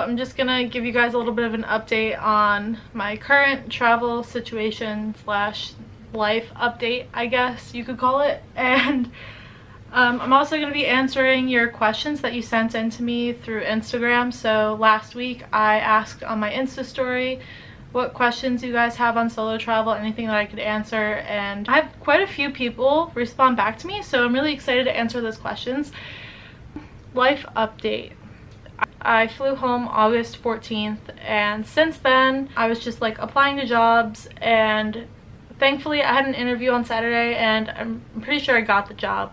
I'm just gonna give you guys a little bit of an update on my current travel situation slash life update, I guess you could call it. And I'm also going to be answering your questions that you sent in to me through Instagram. So last week I asked on my Insta story what questions you guys have on solo travel, anything that I could answer, and I have quite a few people respond back to me, so I'm really excited to answer those questions. Life update. I flew home August 14th, and since then I was just like applying to jobs, and thankfully I had an interview on Saturday and I'm pretty sure I got the job.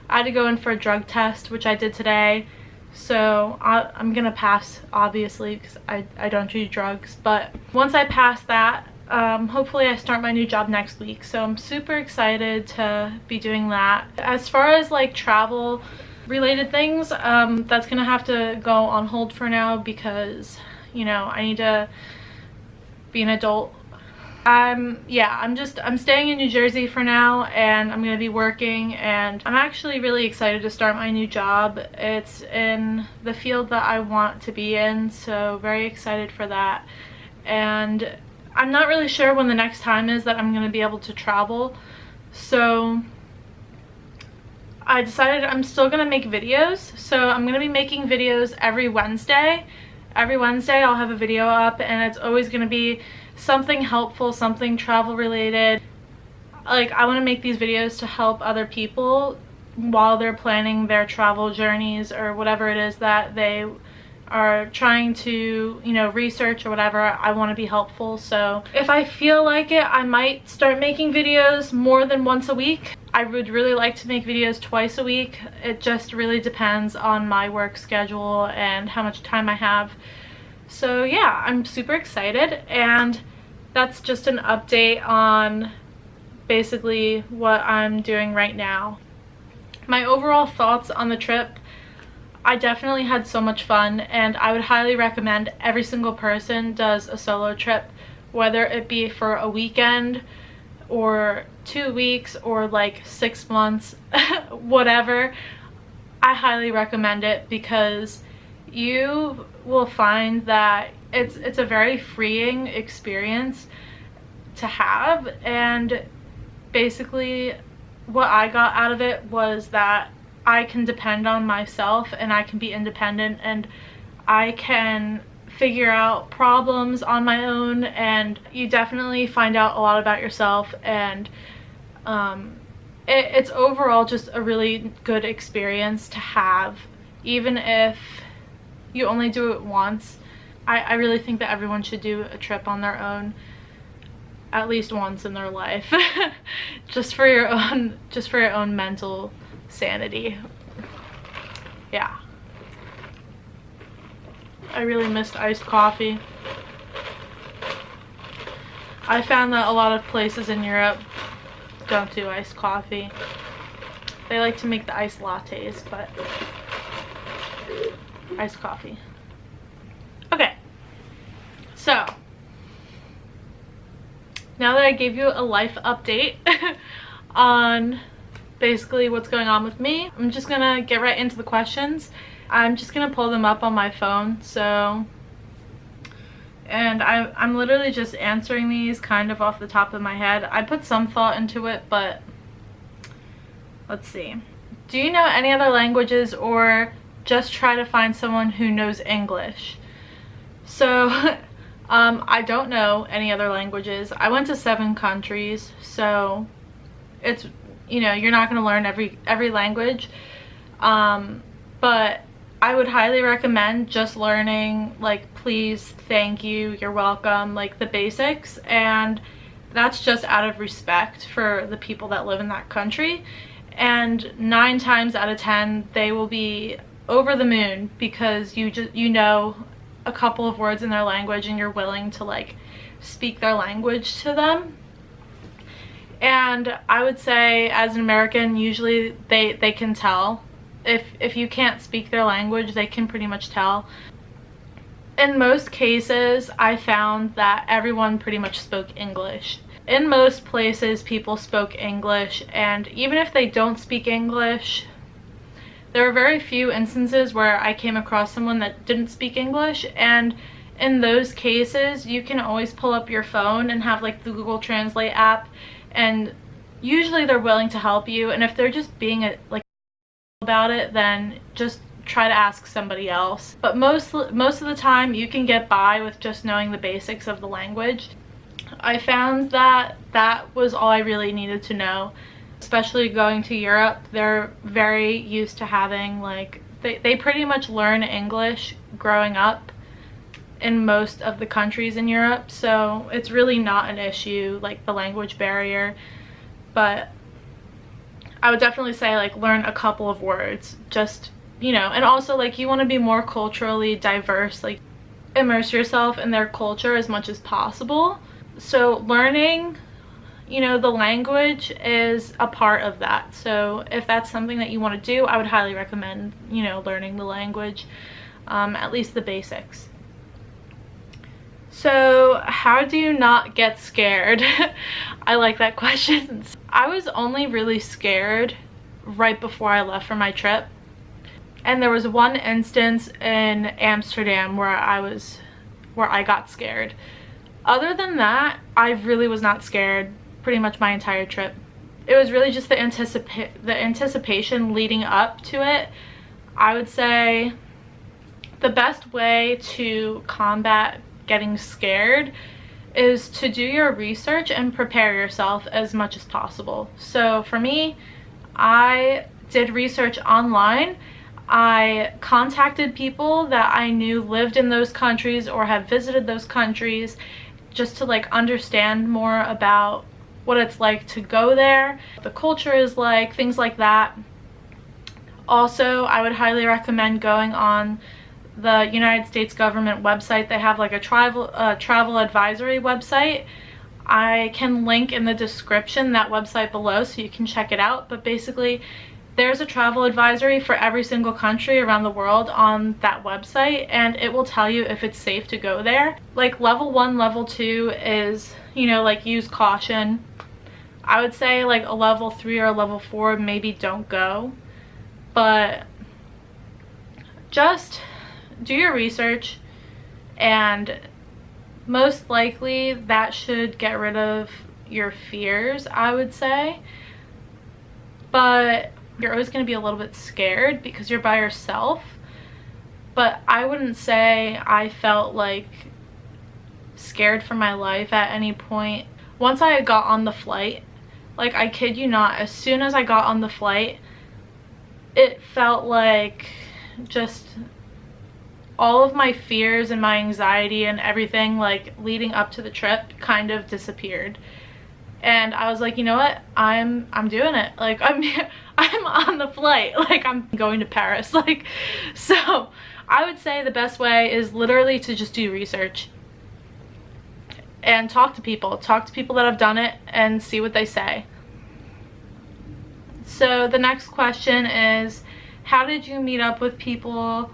I had to go in for a drug test, which I did today, so I'm gonna pass, obviously, because I don't do drugs. But once I pass that, hopefully I start my new job next week, so I'm super excited to be doing that. As far as like travel related things, that's gonna have to go on hold for now because, you know, I need to be an adult. I'm staying in New Jersey for now, and I'm gonna be working, and I'm actually really excited to start my new job. It's in the field that I want to be in, so very excited for that. And I'm not really sure when the next time is that I'm gonna be able to travel, so I decided I'm still gonna make videos. So I'm gonna be making videos every Wednesday. Every Wednesday I'll have a video up, and it's always gonna be something helpful, something travel related. Like, I want to make these videos to help other people while they're planning their travel journeys or whatever it is that they are trying to, you know, research or whatever. I want to be helpful. So if I feel like it, I might start making videos more than once a week. I would really like to make videos twice a week. It just really depends on my work schedule and how much time I have. So yeah, I'm super excited, and that's just an update on basically what I'm doing right now. My overall thoughts on the trip: I definitely had so much fun, and I would highly recommend every single person does a solo trip, whether it be for a weekend or 2 weeks or like 6 months, whatever. I highly recommend it because you will find that it's a very freeing experience to have. And basically what I got out of it was that I can depend on myself, and I can be independent, and I can figure out problems on my own, and you definitely find out a lot about yourself. And it's overall just a really good experience to have, even if you only do it once. I really think that everyone should do a trip on their own at least once in their life. just for your own mental sanity. Yeah. I really missed iced coffee. I found that a lot of places in Europe don't do iced coffee. They like to make the iced lattes, but iced coffee. Okay, so now that I gave you a life update on basically what's going on with me, I'm just gonna get right into the questions. I'm just gonna pull them up on my phone, and I'm literally just answering these kind of off the top of my head. I put some thought into it, but let's see. Do you know any other languages, or just try to find someone who knows English? So I don't know any other languages. I went to 7 countries, so it's, you know, you're not going to learn every language, but I would highly recommend just learning like please, thank you, you're welcome, like the basics. And that's just out of respect for the people that live in that country, and 9 times out of 10 they will be over the moon because you know a couple of words in their language, and you're willing to like speak their language to them. And I would say, as an American, usually they can tell. If you can't speak their language, they can pretty much tell. In most cases, I found that everyone pretty much spoke English. In most places, people spoke English, and even if they don't speak English, There were very few instances where I came across someone that didn't speak English, and in those cases you can always pull up your phone and have like the Google Translate app, and usually they're willing to help you. And if they're just being like about it, then just try to ask somebody else. But most of the time you can get by with just knowing the basics of the language. I found that that was all I really needed to know. Especially going to Europe, they're very used to having like they pretty much learn English growing up in most of the countries in Europe, so it's really not an issue, like the language barrier. But I would definitely say like learn a couple of words, just, you know. And also like you want to be more culturally diverse, like immerse yourself in their culture as much as possible. So learning, you know, the language is a part of that. So if that's something that you want to do, I would highly recommend, you know, learning the language, at least the basics. So how do you not get scared? I like that question. I was only really scared right before I left for my trip. And there was one instance in Amsterdam where I got scared. Other than that, I really was not scared pretty much my entire trip. It was really just the anticipation leading up to it. I would say the best way to combat getting scared is to do your research and prepare yourself as much as possible. So for me, I did research online. I contacted people that I knew lived in those countries or had visited those countries, just to like understand more about what it's like to go there, what the culture is like, things like that. Also, I would highly recommend going on the United States government website. They have like a travel advisory website. I can link in the description that website below so you can check it out. But basically, there's a travel advisory for every single country around the world on that website, and it will tell you if it's safe to go there. Like level 1, level 2 is, you know, like use caution. I would say like a level 3 or a level 4, maybe don't go. But just do your research, and most likely that should get rid of your fears, I would say. But you're always going to be a little bit scared because you're by yourself. But I wouldn't say I felt like scared for my life at any point. Once I got on the flight, like I kid you not, as soon as I got on the flight, it felt like just all of my fears and my anxiety and everything like leading up to the trip kind of disappeared. And I was like, you know what, I'm doing it. Like I'm on the flight, like I'm going to Paris. Like, so I would say the best way is literally to just do research and talk to people that have done it and see what they say. So the next question is, how did you meet up with people?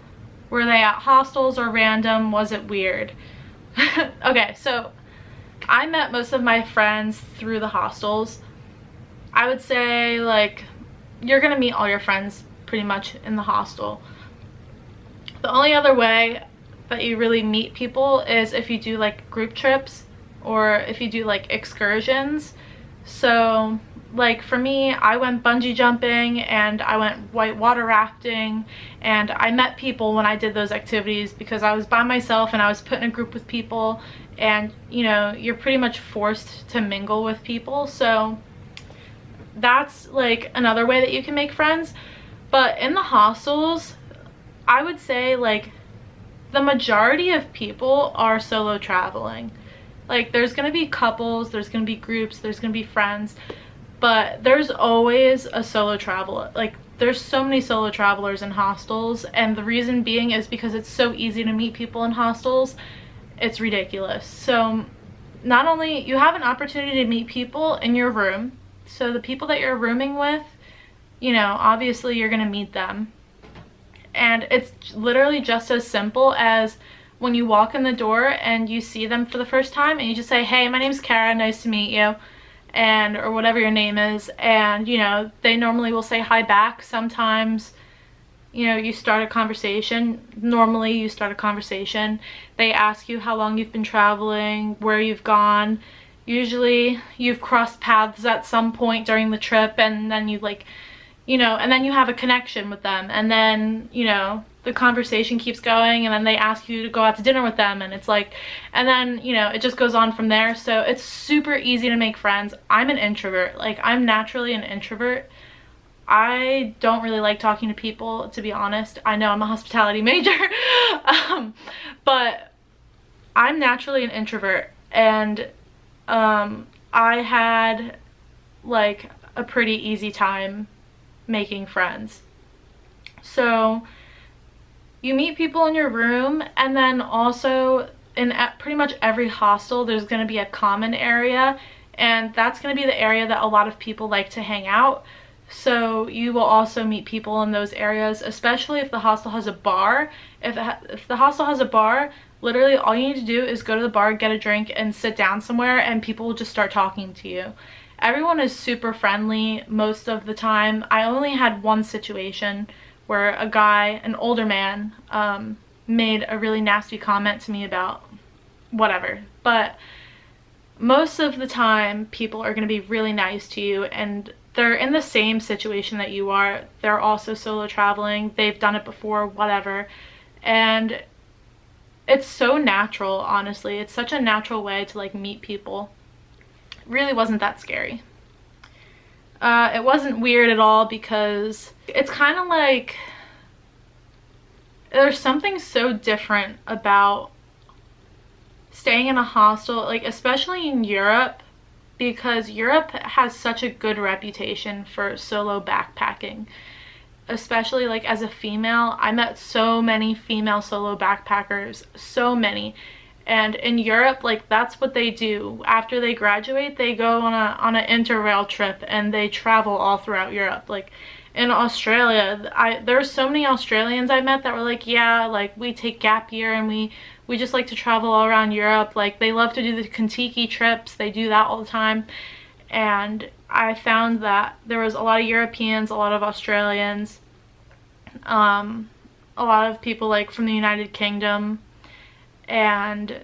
Were they at hostels or random? Was it weird? Okay, so I met most of my friends through the hostels. I would say like you're gonna meet all your friends pretty much in the hostel. The only other way that you really meet people is if you do like group trips or if you do like excursions. So like for me, I went bungee jumping and I went whitewater rafting, and I met people when I did those activities because I was by myself and I was put in a group with people, and you know, you're pretty much forced to mingle with people. So that's like another way that you can make friends. But in the hostels, I would say like the majority of people are solo traveling. Like there's gonna be couples, there's gonna be groups, there's gonna be friends, but there's always a solo traveler. Like there's so many solo travelers in hostels, and the reason being is because it's so easy to meet people in hostels. It's ridiculous. So not only you have an opportunity to meet people in your room, so the people that you're rooming with, you know, obviously you're gonna meet them, and it's literally just as simple as when you walk in the door and you see them for the first time and you just say, hey, my name's Kara, nice to meet you, and or whatever your name is, and you know, they normally will say hi back. Sometimes You know, you start a conversation. Normally you start a conversation. They ask you how long you've been traveling, where you've gone. Usually you've crossed paths at some point during the trip, and then you like, you know, and then you have a connection with them, and then, you know, the conversation keeps going, and then they ask you to go out to dinner with them, and it's like, and then, you know, it just goes on from there. So it's super easy to make friends. I'm an introvert. Like, I'm naturally an introvert. I don't really like talking to people, to be honest. I know I'm a hospitality major, but I'm naturally an introvert, and I had like a pretty easy time making friends. So you meet people in your room, and then also in pretty much every hostel there's going to be a common area, and that's going to be the area that a lot of people like to hang out. So you will also meet people in those areas, especially if the hostel has a bar. If the hostel has a bar, literally all you need to do is go to the bar, get a drink, and sit down somewhere, and people will just start talking to you. Everyone is super friendly most of the time. I only had one situation where a guy, an older man, made a really nasty comment to me about whatever. But most of the time, people are going to be really nice to you, and they're in the same situation that you are. They're also solo traveling. They've done it before, whatever. And it's so natural, honestly. It's such a natural way to like meet people. It really wasn't that scary. It wasn't weird at all, because it's kind of like there's something so different about staying in a hostel, like especially in Europe, because Europe has such a good reputation for solo backpacking. Especially like as a female, I met so many female solo backpackers, so many. And in Europe, like that's what they do. After they graduate, they go on an interrail trip, and they travel all throughout Europe. Like in Australia, there's so many Australians I met that were like, yeah, like we take gap year, and we just like to travel all around Europe. Like they love to do the Kentucky trips. They do that all the time. And I found that there was a lot of Europeans, a lot of Australians, a lot of people like from the United Kingdom, and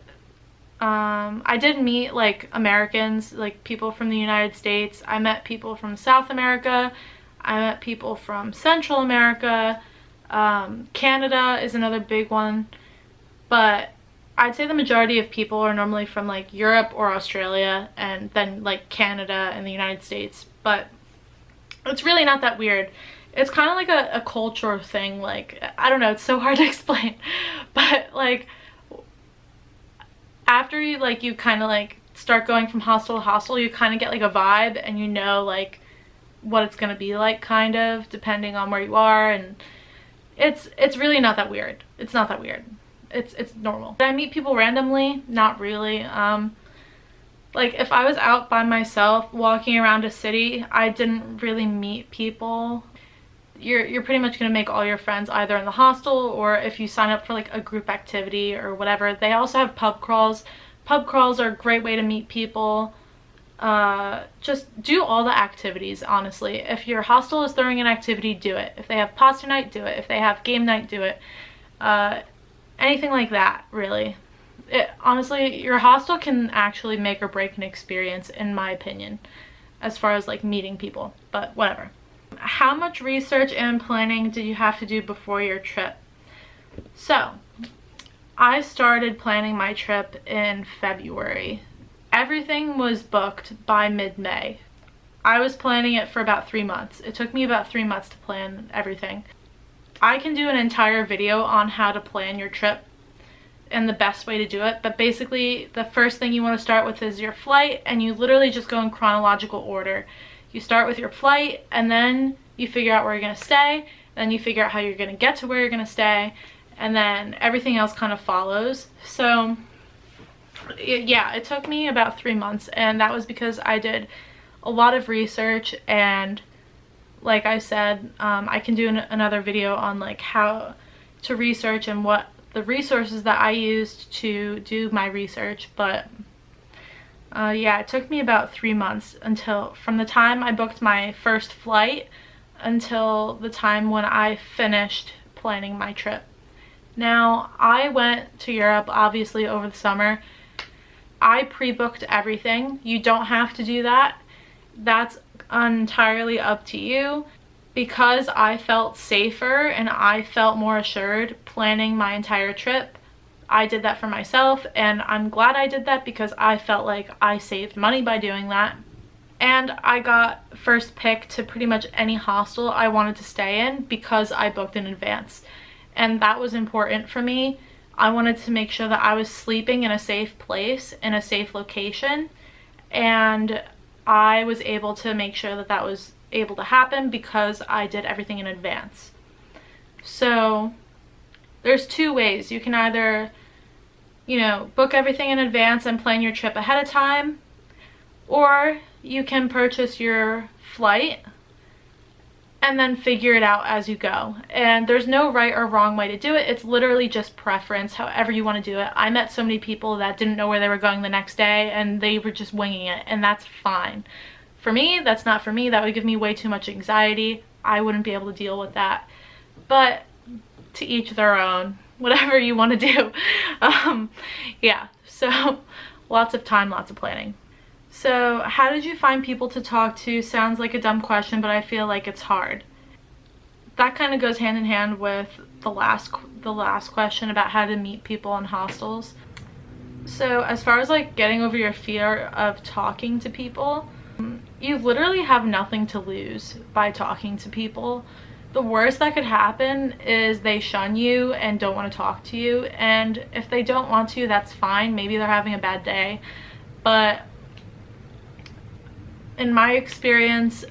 I did meet like Americans, like people from the United States. I met people from South America. I met people from Central America. Canada is another big one. But I'd say the majority of people are normally from like Europe or Australia, and then like Canada and the United States. But it's really not that weird. It's kind of like a culture thing. Like, I don't know, it's so hard to explain. But like after you kind of like start going from hostel to hostel, you kind of get like a vibe, and you know like what it's gonna be like, kind of depending on where you are. And it's really not that weird. It's not that weird. It's normal. Did I meet people randomly? Not really. Like if I was out by myself walking around a city, I didn't really meet people. You're pretty much gonna make all your friends either in the hostel, or if you sign up for like a group activity or whatever. They also have pub crawls. Pub crawls are a great way to meet people. Just do all the activities, honestly. If your hostel is throwing an activity, do it. If they have pasta night, do it. If they have game night, do it. Anything like that, really. Honestly, your hostel can actually make or break an experience, in my opinion, as far as like meeting people, but whatever. How much research and planning did you have to do before your trip? So, I started planning my trip in February. Everything was booked by mid-May. I was planning it for about 3 months. It took me about 3 months to plan everything. I can do an entire video on how to plan your trip and the best way to do it, but basically the first thing you want to start with is your flight, and you literally just go in chronological order. You start with your flight, and then you figure out where you're going to stay, then you figure out how you're going to get to where you're going to stay, and then everything else kind of follows. So yeah, it took me about 3 months, and that was because I did a lot of research. And like I said, I can do another video on like how to research and what the resources that I used to do my research. But yeah, it took me about 3 months from the time I booked my first flight until the time when I finished planning my trip. Now, I went to Europe obviously over the summer. I pre-booked everything. You don't have to do that. That's entirely up to you. Because I felt safer and I felt more assured planning my entire trip, I did that for myself, and I'm glad I did that because I felt like I saved money by doing that. And I got first pick to pretty much any hostel I wanted to stay in because I booked in advance. And that was important for me. I wanted to make sure that I was sleeping in a safe place, in a safe location, and I was able to make sure that that was able to happen because I did everything in advance. So there's two ways. You can either, book everything in advance and plan your trip ahead of time, or you can purchase your flight and then figure it out as you go. And there's no right or wrong way to do it. It's literally just preference, however you want to do it. I met so many people that didn't know where they were going the next day and they were just winging it, and that's fine. For me, that's not for me. That would give me way too much anxiety. I wouldn't be able to deal with that. But to each their own, whatever you want to do. Yeah, so lots of time, lots of planning. So how did you find people to talk to? Sounds like a dumb question, but I feel like it's hard. That kind of goes hand in hand with the last question about how to meet people in hostels. So as far as like getting over your fear of talking to people, you literally have nothing to lose by talking to people. The worst that could happen is they shun you and don't want to talk to you, and if they don't want to, that's fine. Maybe they're having a bad day. But in my experience,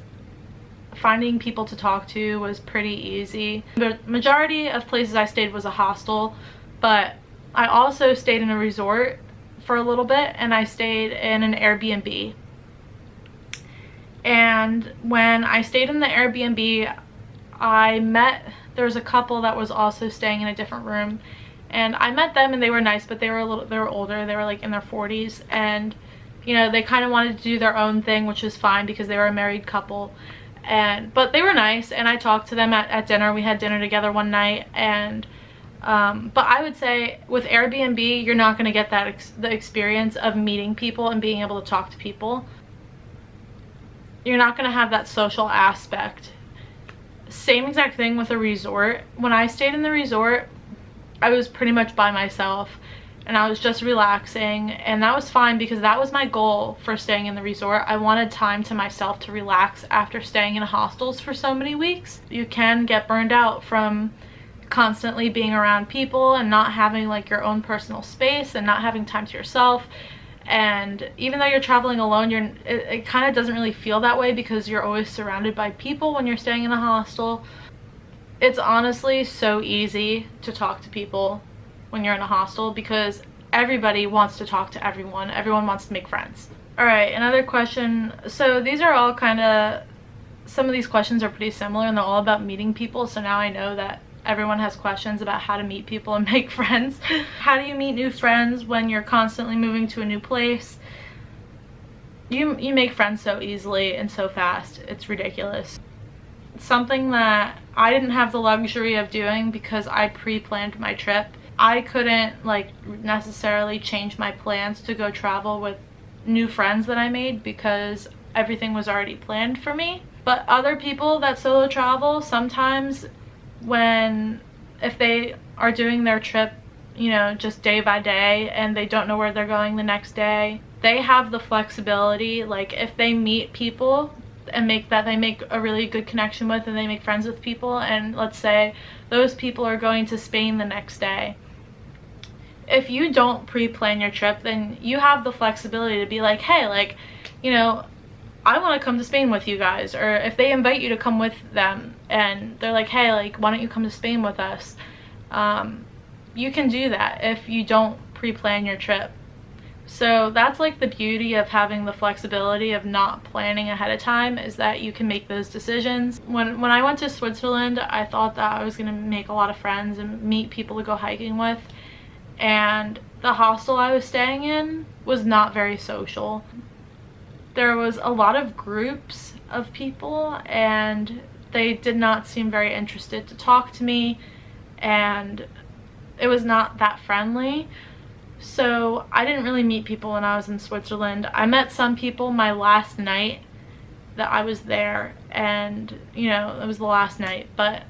finding people to talk to was pretty easy. The majority of places I stayed was a hostel, but I also stayed in a resort for a little bit, and I stayed in an Airbnb. And when I stayed in the Airbnb, there was a couple that was also staying in a different room, and I met them and they were nice, but they were older. They were like in their 40s, and they kind of wanted to do their own thing, which is fine because they were a married couple. But they were nice, and I talked to them at dinner. We had dinner together one night, and but I would say with Airbnb, you're not going to get the experience of meeting people and being able to talk to people. You're not going to have that social aspect. Same exact thing with a resort. When I stayed in the resort, I was pretty much by myself, and I was just relaxing, and that was fine because that was my goal for staying in the resort. I wanted time to myself to relax after staying in hostels for so many weeks. You can get burned out from constantly being around people and not having like your own personal space and not having time to yourself. And even though you're traveling alone, it kind of doesn't really feel that way because you're always surrounded by people when you're staying in a hostel. It's honestly so easy to talk to people when you're in a hostel because everybody wants to talk to everyone. Everyone wants to make friends. All right, another question. So these are all some of these questions are pretty similar, and they're all about meeting people. So now I know that everyone has questions about how to meet people and make friends. How do you meet new friends when you're constantly moving to a new place? You make friends so easily and so fast. It's ridiculous. It's something that I didn't have the luxury of doing because I pre-planned my trip. I couldn't necessarily change my plans to go travel with new friends that I made because everything was already planned for me. But other people that solo travel, sometimes if they are doing their trip, just day by day and they don't know where they're going the next day, they have the flexibility. Like if they meet people and they make a really good connection with and they make friends with people, and let's say those people are going to Spain the next day. If you don't pre-plan your trip, then you have the flexibility to be like, hey, I want to come to Spain with you guys. Or if they invite you to come with them and they're like, hey, why don't you come to Spain with us? You can do that if you don't pre-plan your trip. So that's the beauty of having the flexibility of not planning ahead of time, is that you can make those decisions. When I went to Switzerland, I thought that I was going to make a lot of friends and meet people to go hiking with. And the hostel I was staying in was not very social. There was a lot of groups of people, and they did not seem very interested to talk to me, and it was not that friendly. So I didn't really meet people when I was in Switzerland. I met some people my last night that I was there, and you know, it was the last night, but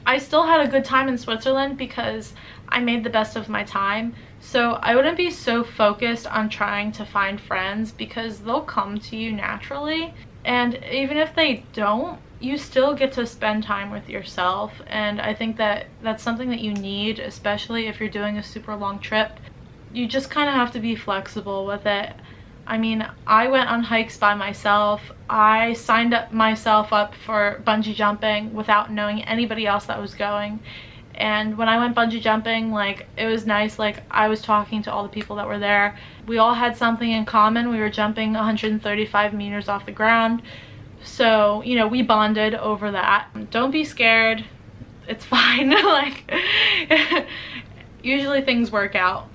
I still had a good time in Switzerland because I made the best of my time. So I wouldn't be so focused on trying to find friends, because they'll come to you naturally. And even if they don't, you still get to spend time with yourself. And I think that that's something that you need, especially if you're doing a super long trip. You just kind of have to be flexible with it. I mean, I went on hikes by myself. I signed myself up for bungee jumping without knowing anybody else that was going. And when I went bungee jumping, like, it was nice. Like, I was talking to all the people that were there. We all had something in common. We were jumping 135 meters off the ground. So, you know, we bonded over that. Don't be scared. It's fine. Like, usually things work out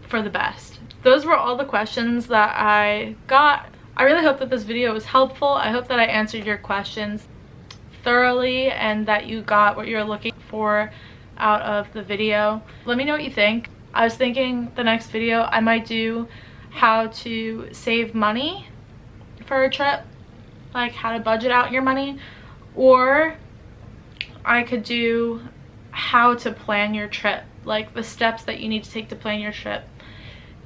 for the best. Those were all the questions that I got. I really hope that this video was helpful. I hope that I answered your questions thoroughly and that you got what you're looking for out of the video. Let me know what you think. I was thinking the next video I might do how to save money for a trip, like how to budget out your money, or I could do how to plan your trip, like the steps that you need to take to plan your trip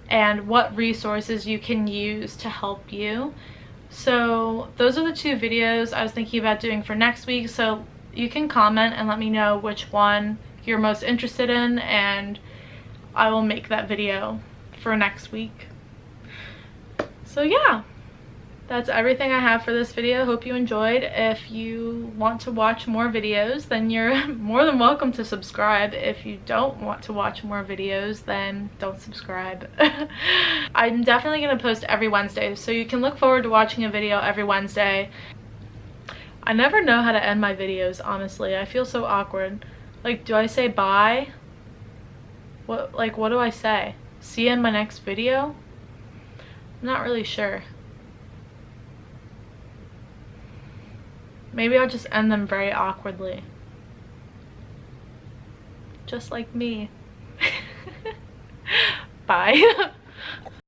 and what resources you can use to help you. So those are the two videos I was thinking about doing for next week. So you can comment and let me know which one you're most interested in, and I will make that video for next week. So yeah, that's everything I have for this video. Hope you enjoyed. If you want to watch more videos, then you're more than welcome to subscribe. If you don't want to watch more videos, then don't subscribe. I'm definitely going to post every Wednesday, so you can look forward to watching a video every Wednesday. I never know how to end my videos, honestly. I feel so awkward. Like, do I say bye? What do I say? See you in my next video? I'm not really sure. Maybe I'll just end them very awkwardly. Just like me. Bye.